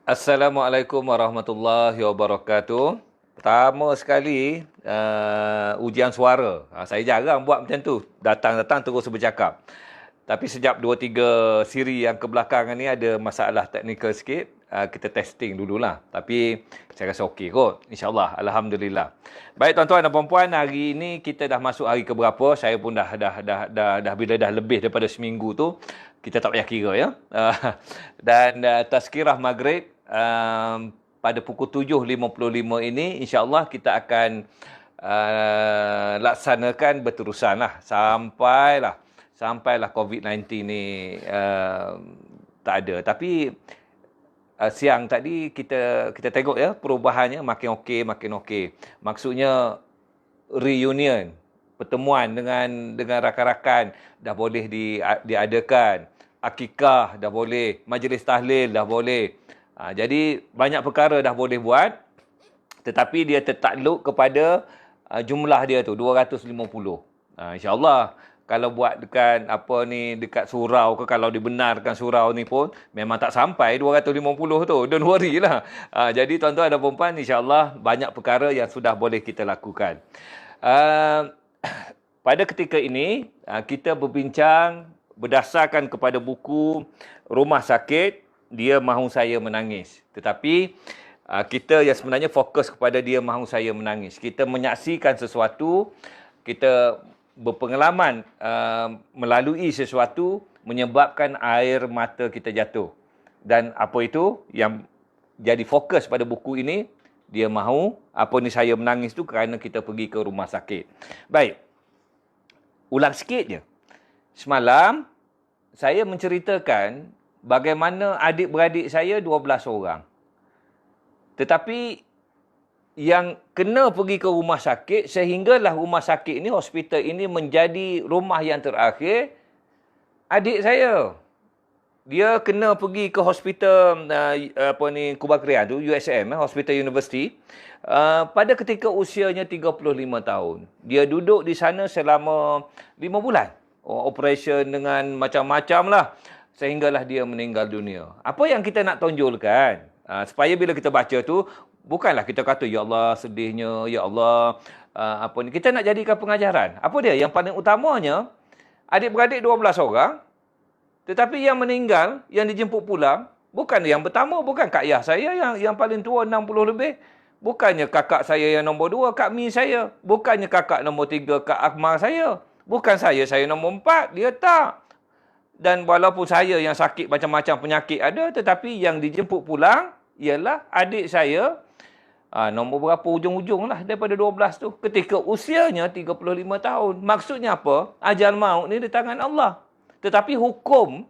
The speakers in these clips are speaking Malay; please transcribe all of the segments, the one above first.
Assalamualaikum warahmatullahi wabarakatuh. Pertama sekali, ujian suara. Saya jarang buat macam tu. Datang-datang terus bercakap. Tapi sejak 2-3 siri yang kebelakangan ni ada masalah teknikal sikit. Kita testing dululah. Tapi saya rasa okey kot. InsyaAllah. Alhamdulillah. Baik tuan-tuan dan puan-puan, hari ini kita dah masuk hari keberapa. Saya pun dah bila dah lebih daripada seminggu tu. Kita tak payah kira ya. Dan tazkirah maghrib pada pukul 7.55 ini insya-Allah kita akan laksanakan berterusanlah sampailah COVID-19 ni tak ada. Tapi siang tadi kita tengok ya perubahannya makin okey. Maksudnya reunion, pertemuan dengan rakan-rakan dah boleh diadakan. Akikah dah boleh, majlis tahlil dah boleh. Jadi banyak perkara dah boleh buat, tetapi dia tertakluk kepada jumlah dia tu 250. InsyaAllah kalau buat dekat surau ke, kalau dibenarkan surau ni pun memang tak sampai 250 tu. Don't worry lah. Jadi tuan-tuan dan puan-puan, insyaAllah banyak perkara yang sudah boleh kita lakukan. Pada ketika ini kita berbincang berdasarkan kepada buku Rumah Sakit, Dia Mahu Saya Menangis. Tetapi kita yang sebenarnya fokus kepada Dia Mahu Saya Menangis. Kita menyaksikan sesuatu, kita berpengalaman melalui sesuatu menyebabkan air mata kita jatuh. Dan apa itu yang jadi fokus pada buku ini? Dia mahu apa ni saya menangis tu kerana kita pergi ke rumah sakit. Baik. Ulang sikit je. Semalam, saya menceritakan bagaimana adik-beradik saya 12 orang. Tetapi yang kena pergi ke rumah sakit, sehinggalah rumah sakit ini, hospital ini menjadi rumah yang terakhir, adik saya. Dia kena pergi ke hospital Kubah Krian tu, USM, Hospital University, pada ketika usianya 35 tahun. Dia duduk di sana selama 5 bulan. Operation dengan macam-macam lah. Sehinggalah dia meninggal dunia. Apa yang kita nak tonjolkan? Supaya bila kita baca tu, bukanlah kita kata, ya Allah sedihnya, ya Allah, kita nak jadikan pengajaran. Apa dia? Yang paling utamanya, adik-beradik 12 orang, tetapi yang meninggal, yang dijemput pulang, bukan yang pertama, bukan kak ayah saya yang paling tua 60 lebih. Bukannya kakak saya yang nombor 2, Kak Mi saya. Bukannya kakak nombor 3, Kak Akmal saya. Bukan saya nombor 4, dia tak. Dan walaupun saya yang sakit macam-macam penyakit ada, tetapi yang dijemput pulang ialah adik saya, nombor berapa ujung-ujung lah daripada 12 tu. Ketika usianya 35 tahun. Maksudnya apa? Ajal maut ni di tangan Allah. Tetapi hukum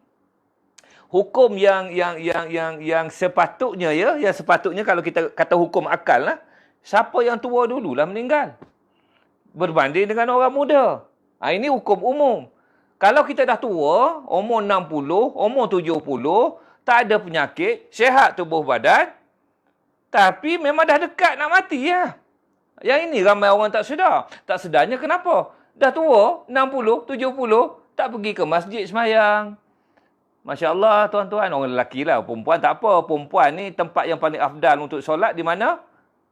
yang sepatutnya ya, yang sepatutnya kalau kita kata hukum akal lah, siapa yang tua dululah meninggal berbanding dengan orang muda. Ini hukum umum. Kalau kita dah tua, umur 60, umur 70, tak ada penyakit, sihat tubuh badan, tapi memang dah dekat nak mati ya. Yang ini ramai orang tak sedar. Tak sedarnya kenapa? Dah tua, 60, 70, tak pergi ke masjid semayang. Masya Allah tuan-tuan, orang lelaki lah, perempuan tak apa. Perempuan ni tempat yang paling afdal untuk solat di mana?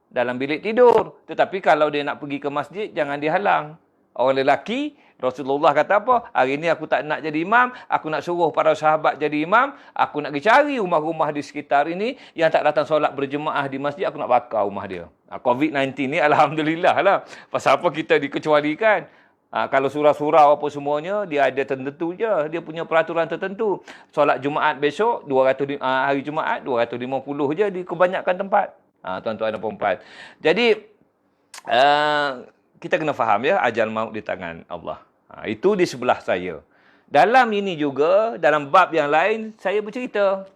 Dalam bilik tidur. Tetapi kalau dia nak pergi ke masjid, jangan dihalang. Orang lelaki, Rasulullah kata apa? Hari ni aku tak nak jadi imam, aku nak suruh para sahabat jadi imam, aku nak pergi cari rumah-rumah di sekitar ini yang tak datang solat berjemaah di masjid, aku nak bakar rumah dia. COVID-19 ni Alhamdulillah lah. Pasal apa kita dikecualikan? Kalau surau-surau apa semuanya, dia ada tertentu je. Dia punya peraturan tertentu. Solat Jumaat besok, hari Jumaat, 250 je di kebanyakan tempat. Tuan-tuan dan puan-puan. Jadi, kita kena faham ya, ajal maut di tangan Allah. Itu di sebelah saya. Dalam ini juga, dalam bab yang lain, saya bercerita.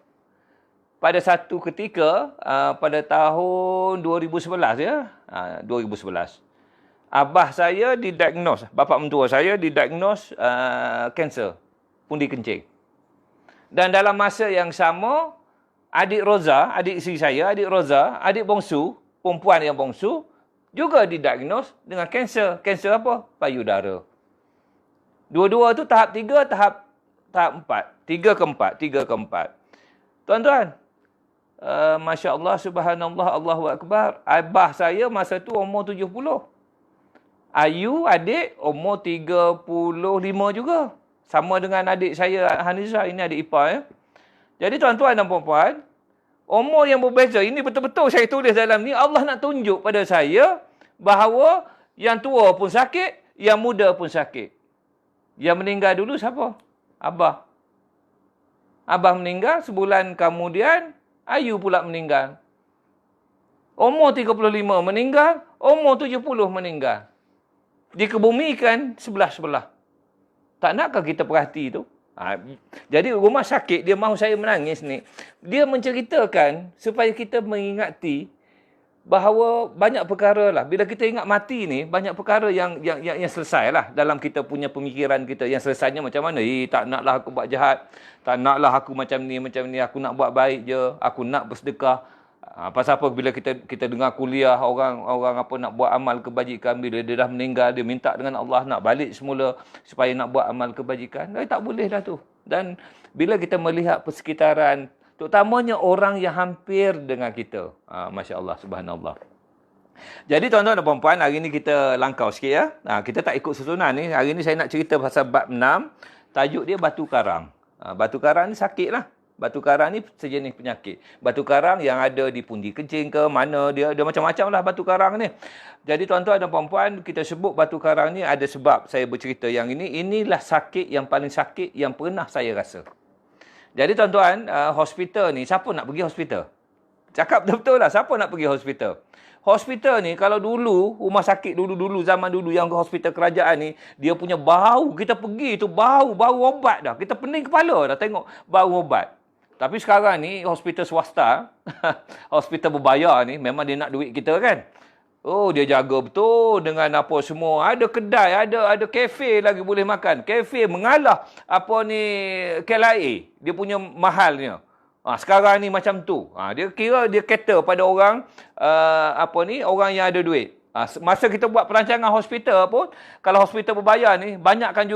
Pada satu ketika, pada tahun 2011 ya, 2011. Abah saya didiagnos, bapa mentua saya didiagnos kanser pundi kencing. Dan dalam masa yang sama, adik Roza, adik isteri saya, adik Roza, adik bongsu, perempuan yang bongsu, juga didiagnos dengan kanser. Kanser apa? Payudara. Dua-dua tu tahap 3, tahap 4. 3 ke 4. Tuan-tuan, Masya Allah, subhanallah, Allahu Akbar. Abah saya masa tu umur 70. Ayu, adik, umur 35 juga. Sama dengan adik saya, Hanizah. Ini adik ipar. Ya. Jadi tuan-tuan dan puan-puan, umur yang berbeza, ini betul-betul saya tulis dalam ni, Allah nak tunjuk pada saya bahawa yang tua pun sakit, yang muda pun sakit. Yang meninggal dulu siapa? Abah. Abah meninggal, sebulan kemudian, Ayu pula meninggal. Umur 35 meninggal, umur 70 meninggal. Dikebumikan sebelah-sebelah. Tak nakkah kita perhati tu? Jadi rumah sakit, dia mahu saya menangis ni. Dia menceritakan supaya kita mengingati bahawa banyak perkara lah. Bila kita ingat mati ni, banyak perkara yang selesai lah dalam kita punya pemikiran kita. Yang selesainya macam mana? Tak naklah aku buat jahat. Tak naklah aku macam ni. Aku nak buat baik je. Aku nak bersedekah. Pasal apa bila kita dengar kuliah orang apa nak buat amal kebajikan, bila dia dah meninggal, dia minta dengan Allah nak balik semula supaya nak buat amal kebajikan. Tak boleh dah tu. Dan bila kita melihat persekitaran, terutamanya orang yang hampir dengan kita. Masya Allah, subhanallah. Jadi tuan-tuan dan puan-puan, hari ni kita langkau sikit ya. Kita tak ikut susunan ni. Hari ni saya nak cerita pasal bab 6. Tajuk dia batu karang. Batu karang ni sakit lah. Batu karang ni sejenis penyakit. Batu karang yang ada di pundi kencing ke mana, dia macam-macam lah batu karang ni. Jadi tuan-tuan dan puan-puan, kita sebut batu karang ni ada sebab saya bercerita yang ini. Inilah sakit yang paling sakit yang pernah saya rasa. Jadi tuan-tuan, hospital ni, siapa nak pergi hospital? Cakap betul-betul lah, siapa nak pergi hospital? Hospital ni, kalau dulu, rumah sakit dulu-dulu, zaman dulu yang hospital kerajaan ni, dia punya bau, kita pergi tu bau obat dah. Kita pening kepala dah tengok bau obat. Tapi sekarang ni, hospital swasta, hospital berbayar ni, memang dia nak duit kita kan? Oh, dia jaga betul dengan apa semua. Ada kedai, ada kafe lagi boleh makan. Kafe mengalah apa ni KLIA. Dia punya mahalnya. Sekarang ni macam tu. Dia kira dia cater pada orang orang yang ada duit. Masa kita buat perancangan hospital pun, kalau hospital berbayar ni banyakkan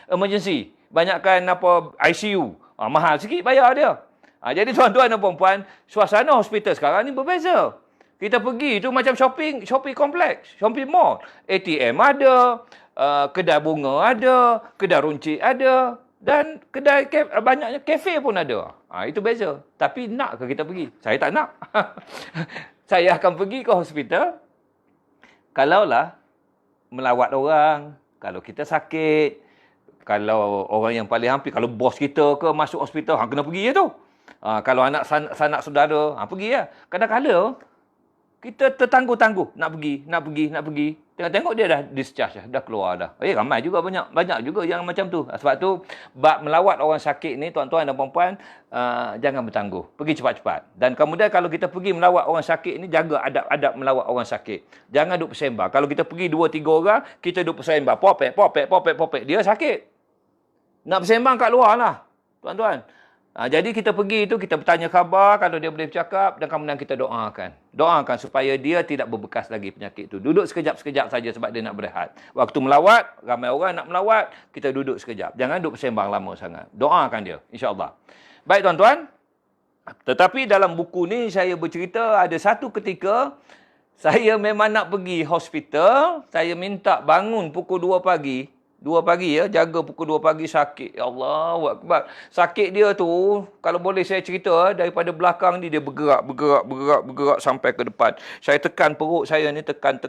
emergency. Banyakkan ICU. Mahal sikit bayar dia. Jadi tuan-tuan dan puan-puan, suasana hospital sekarang ni berbeza. Kita pergi tu macam shopping kompleks, shopping mall. ATM ada, kedai bunga ada, kedai runcit ada, dan banyaknya kafe pun ada. Itu beza. Tapi nak ke kita pergi? Saya tak nak. Saya akan pergi ke hospital kalaulah melawat orang, kalau kita sakit, kalau orang yang paling hampir, kalau bos kita ke masuk hospital, kena pergi je tu. Kalau anak sanak saudara, pergi lah. Kadang-kadang kita tertangguh-tangguh nak pergi. Tengok-tengok dia dah discharge dah keluar dah. Ramai juga, banyak juga yang macam tu. Sebab tu bab melawat orang sakit ni, tuan-tuan dan puan-puan, jangan bertangguh. Pergi cepat-cepat. Dan kemudian kalau kita pergi melawat orang sakit ni, jaga adab-adab melawat orang sakit. Jangan duduk bersembah. Kalau kita pergi 2-3 orang, kita duduk bersembah. Popek. Dia sakit. Nak bersembang kat luar lah, tuan-tuan. Jadi kita pergi itu, kita bertanya khabar, kalau dia boleh bercakap, dan kemudian kita doakan. Doakan supaya dia tidak berbekas lagi penyakit itu. Duduk sekejap-sekejap saja sebab dia nak berehat. Waktu melawat, ramai orang nak melawat, kita duduk sekejap. Jangan duduk bersembang lama sangat. Doakan dia, insya-Allah. Baik tuan-tuan. Tetapi dalam buku ni saya bercerita ada satu ketika saya memang nak pergi hospital, saya minta bangun pukul 2 pagi. 2 pagi ya, jaga pukul 2 pagi sakit. Ya Allah, Akbar. Sakit dia tu, kalau boleh saya cerita, daripada belakang ni dia bergerak sampai ke depan. Saya tekan perut saya ni, tekan.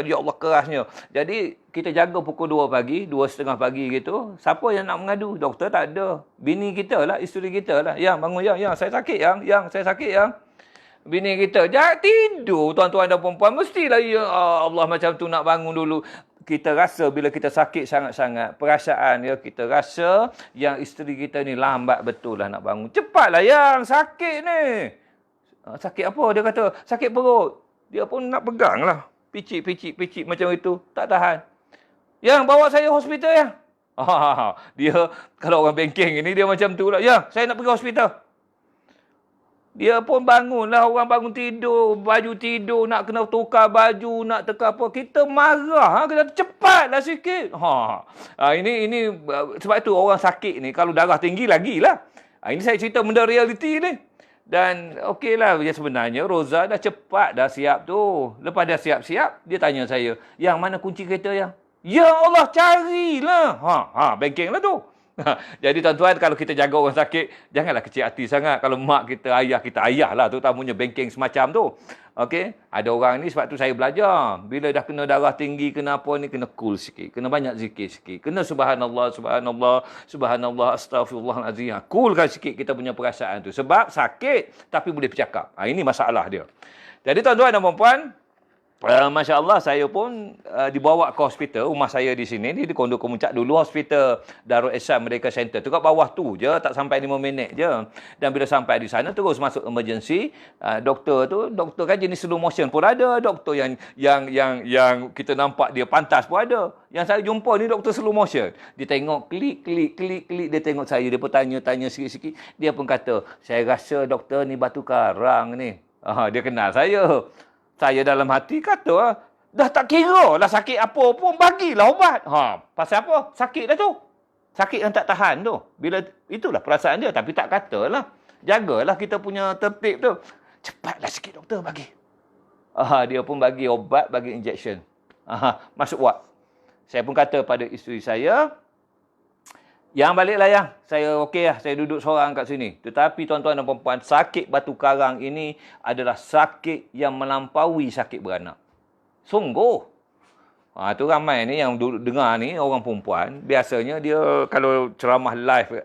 Ya Allah, kerasnya. Jadi, kita jaga pukul 2 pagi, 2:30 pagi gitu. Siapa yang nak mengadu? Doktor tak ada. Bini kita lah, isteri kita lah. Yang bangun, yang saya sakit, yang saya sakit, yang. Bini kita, jangan tidur tuan-tuan dan perempuan. Mestilah, ya Allah, macam tu nak bangun dulu. Kita rasa bila kita sakit sangat-sangat, perasaan ya, kita rasa yang isteri kita ni lambat betul lah nak bangun. Cepatlah yang sakit ni. Sakit apa? Dia kata, sakit perut. Dia pun nak pegang lah. Picit macam itu. Tak tahan. Yang bawa saya hospital ya. Dia, kalau orang bengkeng ni, dia macam tu lah. Ya, saya nak pergi hospital. Dia pun bangunlah, orang bangun tidur, baju tidur, nak kena tukar baju, nak tukar apa. Kita marah, kita cepatlah sikit. Ini sebab tu orang sakit ni, kalau darah tinggi lagilah. Ini saya cerita benda realiti ni. Dan okeylah, ya sebenarnya Roza dah cepat dah siap tu. Lepas dah siap-siap, dia tanya saya, yang mana kunci kereta yang? Ya Allah, carilah. Bengkeng lah tu. Jadi tuan-tuan, kalau kita jaga orang sakit, janganlah kecil hati sangat. Kalau mak kita, ayah lah, terutamanya bengkeng semacam tu. Okey, ada orang ni, sebab tu saya belajar. Bila dah kena darah tinggi, kena apa ni, kena cool sikit. Kena banyak zikir sikit. Kena subhanallah, subhanallah, subhanallah, astaghfirullahalazim. Coolkan sikit kita punya perasaan tu. Sebab sakit, tapi boleh bercakap. Ini masalah dia. Jadi tuan-tuan dan puan-puan, Masya Allah, saya pun dibawa ke hospital. Rumah saya di sini, di Kondo Kemuncak dulu, hospital Darul Ihsan Medical Center. Tu kat bawah tu je, tak sampai 5 minit je. Dan bila sampai di sana, terus masuk emergency. Doktor kan jenis slow motion pun ada. Doktor yang kita nampak dia pantas pun ada. Yang saya jumpa ni doktor slow motion. Dia tengok klik, dia tengok saya. Dia pun tanya sikit-sikit. Dia pun kata, saya rasa doktor ni batu karang ni. Dia kenal saya. Saya dalam hati kata, dah tak kira lah sakit apa pun, bagilah ubat. Pasal apa? Sakit dah tu. Sakit yang tak tahan tu. Itulah perasaan dia, tapi tak katalah. Jagalah kita punya tertib tu. Cepatlah sikit doktor bagi. Dia pun bagi obat, bagi injection. Masuk ward. Saya pun kata pada isteri saya, yang baliklah yang. Saya okey lah. Saya duduk seorang kat sini. Tetapi tuan-tuan dan puan-puan, sakit batu karang ini adalah sakit yang melampaui sakit beranak. Sungguh. Tu ramai ni yang dengar ni, orang perempuan. Biasanya dia kalau ceramah live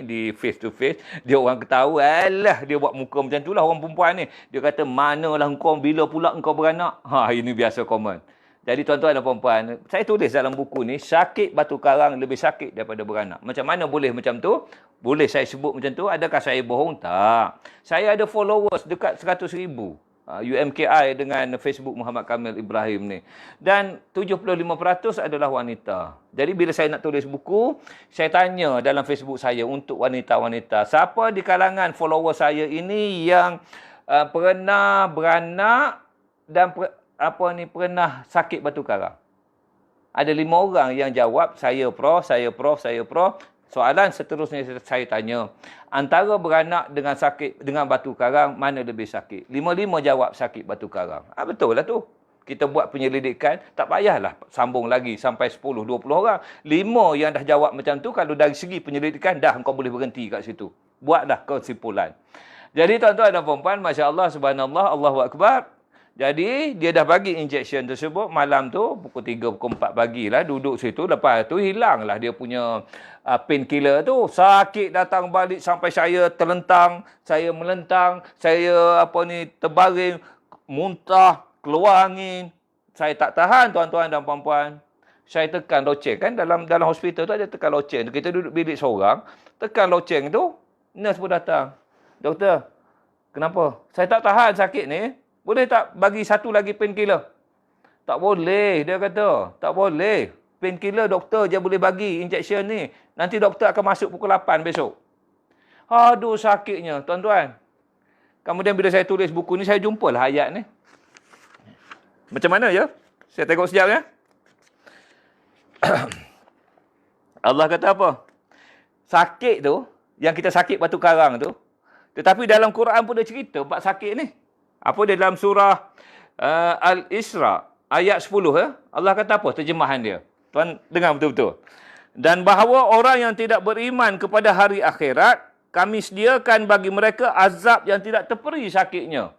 di face to face, dia orang ketawa. Alah, dia buat muka macam tu lah orang perempuan ni. Dia kata, manalah engkau, bila pula engkau beranak. Ini biasa komen. Jadi tuan-tuan dan puan-puan, saya tulis dalam buku ni, sakit batu karang lebih sakit daripada beranak. Macam mana boleh macam tu? Boleh saya sebut macam tu? Adakah saya bohong? Tak. Saya ada followers dekat 100,000. UMKI dengan Facebook Muhammad Kamil Ibrahim ni. Dan 75% adalah wanita. Jadi bila saya nak tulis buku, saya tanya dalam Facebook saya untuk wanita-wanita, siapa di kalangan follower saya ini yang pernah beranak dan pernah sakit batu karang? Ada 5 orang yang jawab, saya prof. Soalan seterusnya saya tanya, antara beranak dengan batu karang, mana lebih sakit? 5 jawab sakit batu karang. Betul lah tu. Kita buat penyelidikan, tak payahlah sambung lagi sampai 10-20 orang. 5 yang dah jawab macam tu, kalau dari segi penyelidikan, dah kau boleh berhenti kat situ. Buatlah kesimpulan. Jadi tuan-tuan dan puan-puan, Masya Allah, Subhanallah, Allahu Akbar. Jadi, dia dah bagi injection tersebut malam tu, pukul 3, pukul 4 pagi lah, duduk situ. Lepas tu, hilanglah dia punya painkiller tu. Sakit datang balik sampai saya terlentang, saya melentang, saya terbaring, muntah, keluar angin. Saya tak tahan, tuan-tuan dan puan-puan. Saya tekan loceng. Kan dalam hospital tu ada tekan loceng. Kita duduk bilik seorang, tekan loceng tu, nurse pun datang. Doktor, kenapa? Saya tak tahan sakit ni. Boleh tak bagi satu lagi painkiller? Tak boleh, dia kata. Tak boleh. Painkiller doktor je boleh bagi injection ni. Nanti doktor akan masuk pukul 8 besok. Aduh, sakitnya, tuan-tuan. Kemudian bila saya tulis buku ni, saya jumpalah ayat ni. Macam mana ya? Saya tengok sekejap ya. Allah kata apa? Sakit tu, yang kita sakit batu karang tu, tetapi dalam Quran pun dia cerita bab sakit ni. Apa dia dalam surah Al-Isra ayat 10 Allah kata apa terjemahan dia? Tuan dengar betul-betul. Dan bahawa orang yang tidak beriman kepada hari akhirat, kami sediakan bagi mereka azab yang tidak terperi sakitnya.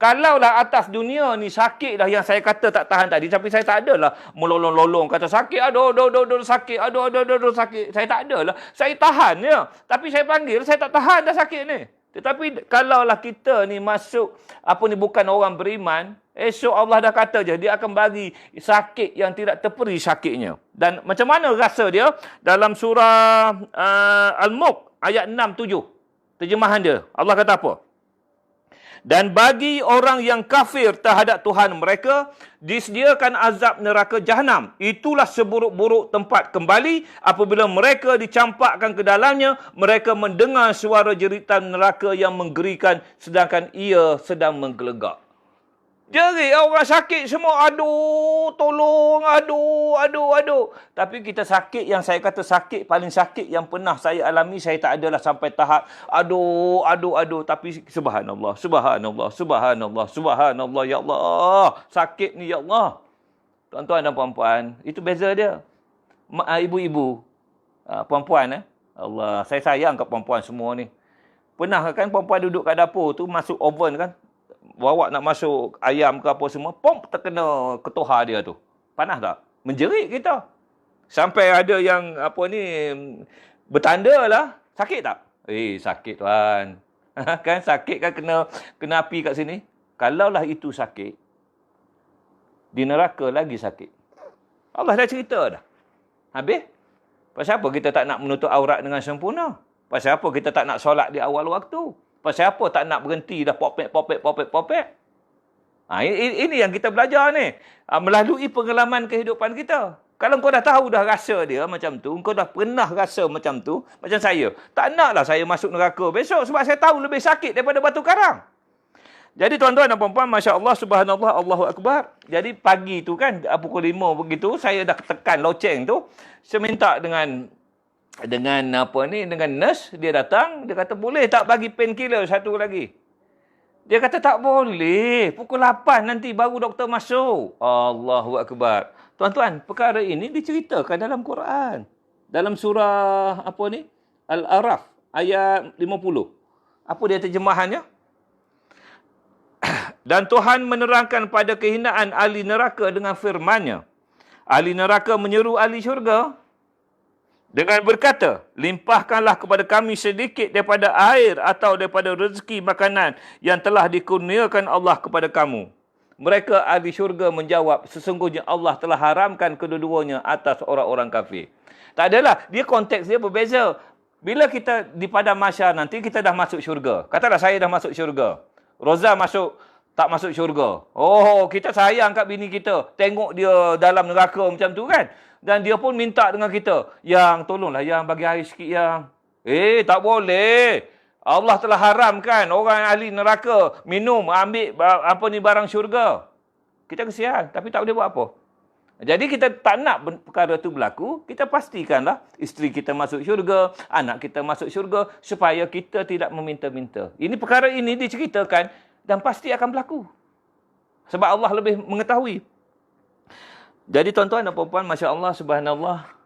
Kalaulah atas dunia ni sakit dah yang saya kata tak tahan tadi, tapi saya tak adalah melolong-lolong kata sakit, aduh sakit, aduh sakit. Saya tak adalah. Saya tahan ya. Tapi saya panggil, saya tak tahan dah sakit ni. Tetapi kalaulah kita ni masuk bukan orang beriman, esok Allah dah kata je dia akan bagi sakit yang tidak terperi sakitnya. Dan macam mana rasa dia? Dalam surah Al-Mulk ayat 6-7. Terjemahan dia. Allah kata apa? Dan bagi orang yang kafir terhadap Tuhan mereka, disediakan azab neraka Jahannam. Itulah seburuk-buruk tempat kembali. Apabila mereka dicampakkan ke dalamnya, mereka mendengar suara jeritan neraka yang menggerikan, sedangkan ia sedang menggelegak. Jerit orang sakit semua, aduh, tolong, aduh. Tapi kita sakit, yang saya kata sakit, paling sakit yang pernah saya alami, saya tak adalah sampai tahap, aduh. Tapi subhanallah, ya Allah. Sakit ni, ya Allah. Tuan-tuan dan puan-puan, itu beza dia. Ibu-ibu, perempuan, Allah, saya sayang kat perempuan semua ni. Pernah kan perempuan duduk kat dapur tu, masuk oven kan, bawa nak masuk ayam ke apa semua, pom, terkena ketuhar dia tu. Panas tak? Menjerit kita. Sampai ada yang bertanda lah. Sakit tak? Sakit tuan. Kan sakit kan, kena api kat sini. Kalaulah itu sakit, di neraka lagi sakit. Allah dah cerita dah. Habis? Pasal apa kita tak nak menutup aurat dengan sempurna? Pasal apa kita tak nak solat di awal waktu? Pasal apa tak nak berhenti dah popek. Ini yang kita belajar ni. Melalui pengalaman kehidupan kita. Kalau kau dah tahu dah rasa dia macam tu, kau dah pernah rasa macam tu, macam saya. Tak naklah saya masuk neraka besok sebab saya tahu lebih sakit daripada batu karang. Jadi tuan-tuan dan puan-puan, Masya Allah, Subhanallah, Allahu Akbar. Jadi pagi tu kan, pukul 5 begitu, saya dah tekan loceng tu. Saya minta dengan nurse, dia datang, dia kata boleh tak bagi painkiller satu lagi. Dia kata tak boleh, pukul 8 nanti baru doktor masuk. Allahu Akbar. Tuan-tuan, perkara ini diceritakan dalam Quran. Dalam surah Al-Araf ayat 50. Apa dia terjemahannya? Dan Tuhan menerangkan pada kehinaan ahli neraka dengan firman-Nya. Ahli neraka menyeru ahli syurga dengan berkata, limpahkanlah kepada kami sedikit daripada air atau daripada rezeki makanan yang telah dikurniakan Allah kepada kamu. Mereka ahli syurga menjawab, sesungguhnya Allah telah haramkan kedua-duanya atas orang-orang kafir. Tak adalah, dia konteks dia berbeza. Bila kita di padang mahsyar nanti, kita dah masuk syurga. Katalah saya dah masuk syurga. Roza tak masuk syurga. Oh, kita sayang kat bini kita. Tengok dia dalam neraka macam tu kan. Dan dia pun minta dengan kita, yang tolonglah yang bagi air sikit yang. Tak boleh. Allah telah haramkan orang ahli neraka minum, ambil barang syurga. Kita kesian, tapi tak boleh buat apa. Jadi kita tak nak perkara tu berlaku, kita pastikanlah isteri kita masuk syurga, anak kita masuk syurga, supaya kita tidak meminta-minta. Perkara ini diceritakan dan pasti akan berlaku. Sebab Allah lebih mengetahui. Jadi tuan-tuan dan puan-puan, Masya Allah, Subhanallah.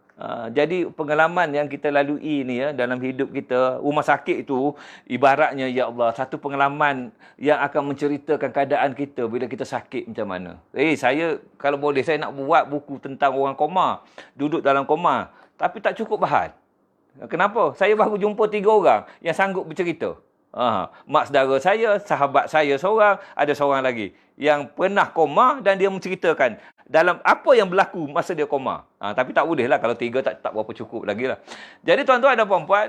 Jadi pengalaman yang kita lalui ni dalam hidup kita, rumah sakit itu ibaratnya, ya Allah, satu pengalaman yang akan menceritakan keadaan kita bila kita sakit macam mana. Saya, kalau boleh, saya nak buat buku tentang orang koma, duduk dalam koma, tapi tak cukup bahan. Kenapa? Saya baru jumpa 3 orang yang sanggup bercerita. Mak saudara saya, sahabat saya seorang, ada seorang lagi yang pernah koma dan dia menceritakan dalam apa yang berlaku masa dia koma. Tapi tak boleh lah, kalau 3 tak berapa cukup lagi lah. Jadi tuan-tuan dan puan-puan,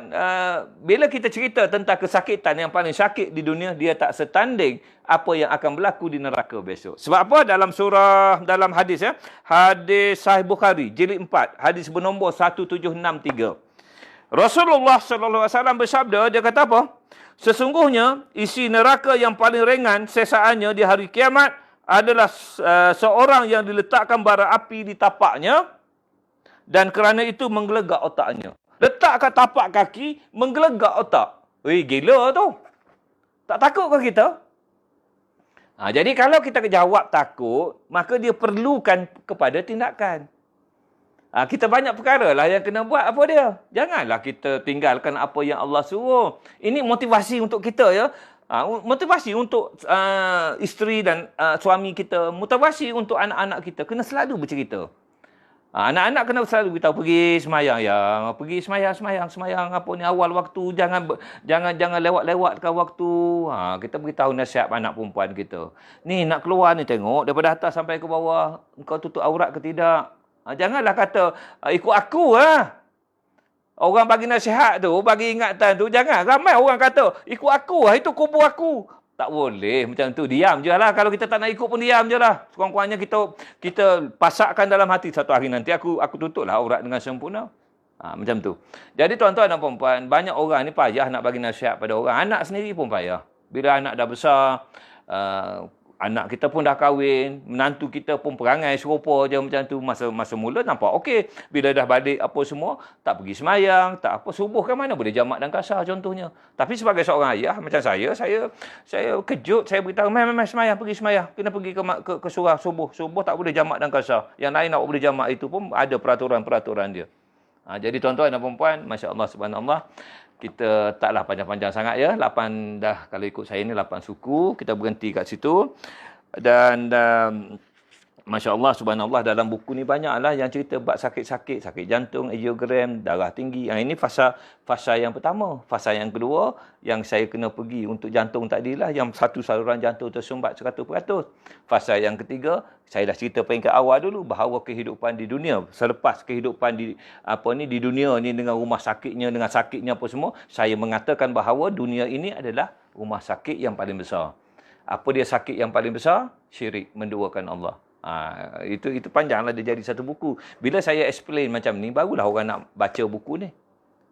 bila kita cerita tentang kesakitan yang paling sakit di dunia, dia tak setanding apa yang akan berlaku di neraka besok. Sebab apa? Dalam hadis hadis Sahih Bukhari, jilid 4, hadis bernombor 1763. Rasulullah SAW bersabda, dia kata apa? Sesungguhnya isi neraka yang paling ringan sesaannya di hari kiamat adalah seorang yang diletakkan bara api di tapaknya dan kerana itu menggelegak otaknya. Letak kat tapak kaki, menggelegak otak. Gila tu. Tak takut ke kita? Jadi kalau kita jawab takut, maka dia perlukan kepada tindakan. Kita banyak perkara lah yang kena buat. Apa dia? Janganlah kita tinggalkan apa yang Allah suruh. Ini motivasi untuk kita ya. Motivasi untuk isteri dan suami kita. Motivasi untuk anak-anak kita. Kena selalu bercerita. Anak-anak kena selalu beritahu, pergi semayang ya. Pergi semayang awal waktu. Jangan lewat-lewatkan waktu. Kita beritahu nasihat anak perempuan kita. Ni nak keluar ni, tengok daripada atas sampai ke bawah. Engkau tutup aurat ke tidak? Janganlah kata, ikut aku Orang bagi nasihat tu, bagi ingatan tu, jangan. Ramai orang kata, ikut aku itu kubur aku. Tak boleh macam tu. Diam je lah. Kalau kita tak nak ikut pun diam je lah. Sekurang-kurangnya kita pasakkan dalam hati, satu hari nanti aku tutuplah aurat dengan sempurna. Macam tu. Jadi tuan-tuan dan puan-puan, banyak orang ni payah nak bagi nasihat pada orang. Anak sendiri pun payah. Bila anak dah besar, anak kita pun dah kahwin, menantu kita pun perangai serupa je macam tu. Masa mula nampak okey. Bila dah balik apa semua, tak pergi semayang, tak apa, subuh kan mana boleh jamak dan kasar contohnya. Tapi sebagai seorang ayah macam saya kejut, saya beritahu, "Mai semayang, pergi semayang. Kena pergi ke surau subuh. Subuh tak boleh jamak dan kasar. Yang lain nak boleh jamak itu pun ada peraturan-peraturan dia." Jadi tuan-tuan dan puan-puan, masya-Allah subhanallah, kita taklah panjang-panjang sangat ya. 8 dah, kalau ikut saya ni 8 suku. Kita berhenti kat situ. Dan masya-Allah subhanallah, dalam buku ni banyaklah yang cerita bab sakit-sakit, sakit jantung, angiogram, darah tinggi. Ini fasa yang pertama. Fasa yang kedua yang saya kena pergi untuk jantung tadilah, yang satu saluran jantung tersumbat 100%. Fasa yang ketiga, saya dah cerita peringkat awal dulu bahawa kehidupan di dunia, selepas kehidupan di dunia ni dengan rumah sakitnya, dengan sakitnya apa semua, saya mengatakan bahawa dunia ini adalah rumah sakit yang paling besar. Apa dia sakit yang paling besar? Syirik, menduakan Allah. Itu panjanglah dia jadi satu buku. Bila saya explain macam ni, barulah orang nak baca buku ni.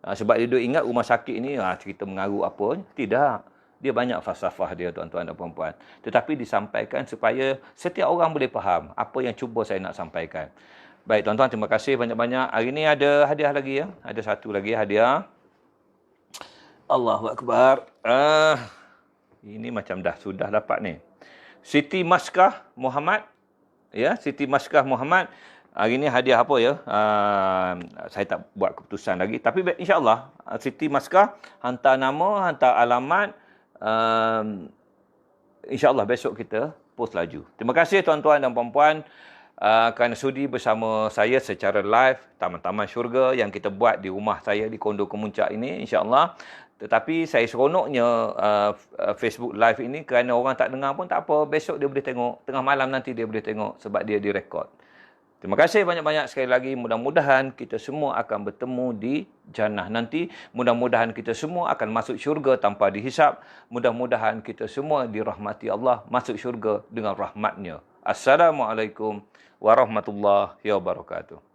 Sebab dia duk ingat rumah sakit ni cerita mengaruh apa. Tidak. Dia banyak falsafah dia, tuan-tuan dan puan-puan. Tetapi disampaikan supaya setiap orang boleh faham apa yang cuba saya nak sampaikan. Baik, tuan-tuan, terima kasih banyak-banyak. Hari ni ada hadiah lagi ya. Ada satu lagi hadiah. Allahu Akbar. Ini macam sudah dapat ni. Siti Maskah Muhammad. Ya, Siti Maskah Muhammad. Hari ni hadiah apa ya? Saya tak buat keputusan lagi. Tapi insya-Allah Siti Maskah hantar nama, hantar alamat. InsyaAllah besok kita post laju. Terima kasih tuan-tuan dan puan-puan kerana sudi bersama saya secara live Taman-Taman Syurga yang kita buat di rumah saya di Kondo Kemuncak ini, insyaAllah. Tetapi saya seronoknya Facebook live ini kerana orang tak dengar pun tak apa. Besok dia boleh tengok. Tengah malam nanti dia boleh tengok sebab dia direkod. Terima kasih banyak-banyak sekali lagi. Mudah-mudahan kita semua akan bertemu di jannah nanti. Mudah-mudahan kita semua akan masuk syurga tanpa dihisap. Mudah-mudahan kita semua dirahmati Allah, masuk syurga dengan rahmatnya. Assalamualaikum warahmatullahi wabarakatuh.